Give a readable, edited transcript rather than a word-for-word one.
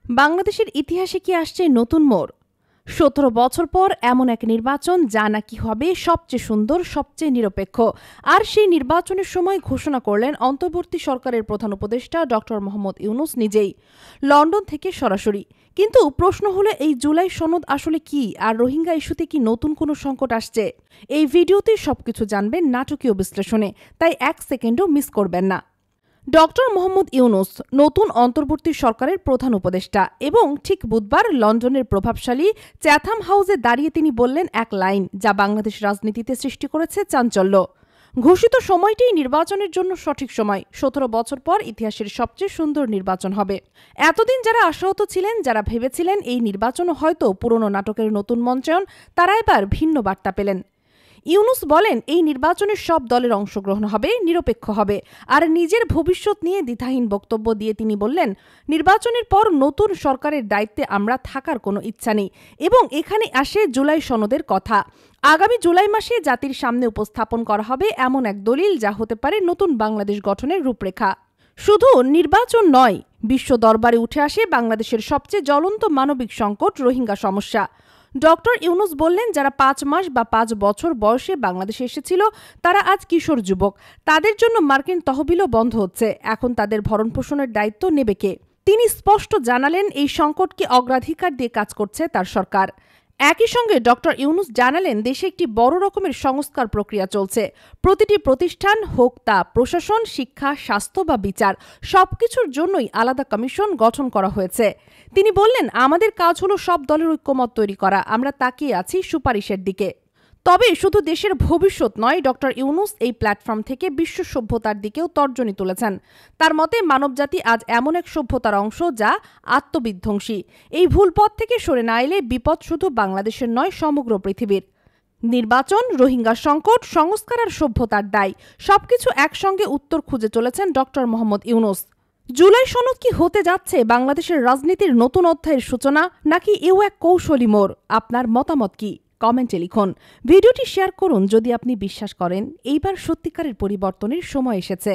বাংলাদেশের ইতিহাসে কি আসছে নতুন মোড়? ১৭ বছর পর এমন এক নির্বাচন যা নাকি হবে সবচেয়ে সুন্দর, সবচেয়ে নিরপেক্ষ। আর সেই নির্বাচনের সময় ঘোষণা করলেন অন্তর্বর্তী সরকারের প্রধান উপদেষ্টা ড মোহাম্মদ ইউনূস নিজেই, লন্ডন থেকে সরাসরি। কিন্তু প্রশ্ন হলো, এই জুলাই সনদ আসলে কি, আর রোহিঙ্গা ইস্যুতে কি নতুন কোনো সংকট আসছে? এই ভিডিওতে সবকিছু জানবেন নাটকীয় বিশ্লেষণে, তাই এক সেকেন্ডও মিস করবেন না। ডক্টর মোহাম্মদ ইউনূস নতুন অন্তর্বর্তী সরকারের প্রধান উপদেষ্টা, এবং ঠিক বুধবার লন্ডনের প্রভাবশালী চ্যাথাম হাউসে দাঁড়িয়ে তিনি বললেন এক লাইন যা বাংলাদেশ রাজনীতিতে সৃষ্টি করেছে চাঞ্চল্য। ঘোষিত সময়টিই নির্বাচনের জন্য সঠিক সময়। ১৭ বছর পর ইতিহাসের সবচেয়ে সুন্দর নির্বাচন হবে। এতদিন যারা আশাহত ছিলেন, যারা ভেবেছিলেন এই নির্বাচনও হয়তো পুরনো নাটকের নতুন মঞ্চায়ন, তারা এবার ভিন্ন বার্তা পেলেন। ইউনূস বলেন, এই নির্বাচনের সব দলের অংশগ্রহণ হবে, নিরপেক্ষ হবে। আর নিজের ভবিষ্যৎ নিয়ে দ্বিধাহীন বক্তব্য দিয়ে তিনি বললেন, নির্বাচনের পর নতুন সরকারের দায়িত্বে আমরা থাকার কোনো ইচ্ছা নেই। এবং এখানে আসে জুলাই সনদের কথা। আগামী জুলাই মাসে জাতির সামনে উপস্থাপন করা হবে এমন এক দলিল যা হতে পারে নতুন বাংলাদেশ গঠনের রূপরেখা। শুধু নির্বাচন নয়, বিশ্ব দরবারে উঠে আসে বাংলাদেশের সবচেয়ে জ্বলন্ত মানবিক সংকট, রোহিঙ্গা সমস্যা। ডক্টর ইউনূস বললেন, যারা ৫ মাস বা ৫ বছর বয়সে বাংলাদেশে এসেছিল তারা আজ কিশোর যুবক। তাদের জন্য মার্কিন তহবিলও বন্ধ হচ্ছে। এখন তাদের ভরণপোষণের দায়িত্ব নেবে কে? তিনি স্পষ্ট জানালেন, এই সংকটকে অগ্রাধিকার দিয়ে কাজ করছে তার সরকার। একই সঙ্গে ডক্টর ইউনূস জানালেন, দেশে একটি বড় রকমের সংস্কার প্রক্রিয়া চলছে। প্রতিটি প্রতিষ্ঠান, হোক তা প্রশাসন, শিক্ষা, স্বাস্থ্য বা বিচার, সবকিছুর জন্যই আলাদা কমিশন গঠন করা হয়েছে। তিনি বললেন, আমাদের কাজ হলো সব দলের ঐক্যমত তৈরি করা। আমরা তাকিয়ে আছি সুপারিশের দিকে। তবে শুধু দেশের ভবিষ্যৎ নয়, ডক্টর ইউনূস এই প্ল্যাটফর্ম থেকে বিশ্ব সভ্যতার দিকেও তর্জনী তুলেছেন। তার মতে, মানবজাতি আজ এমন এক সভ্যতার অংশ যা আত্মবিধ্বংসী। এই ভুল পথ থেকে সরে না এলে বিপদ শুধু বাংলাদেশের নয়, সমগ্র পৃথিবীর। নির্বাচন, রোহিঙ্গা সংকট, সংস্কার আর সভ্যতার দায়, সবকিছু একসঙ্গে উত্তর খুঁজে চলেছেন ডক্টর মোহাম্মদ ইউনূস। জুলাই সনদ কি হতে যাচ্ছে বাংলাদেশের রাজনীতির নতুন অধ্যায়ের সূচনা, নাকি এও এক কৌশলী মোড়? আপনার মতামত কি? কমেন্টে লিখুন। ভিডিওটি শেয়ার করুন যদি আপনি বিশ্বাস করেন এইবার সত্যিকারের পরিবর্তনের সময় এসেছে।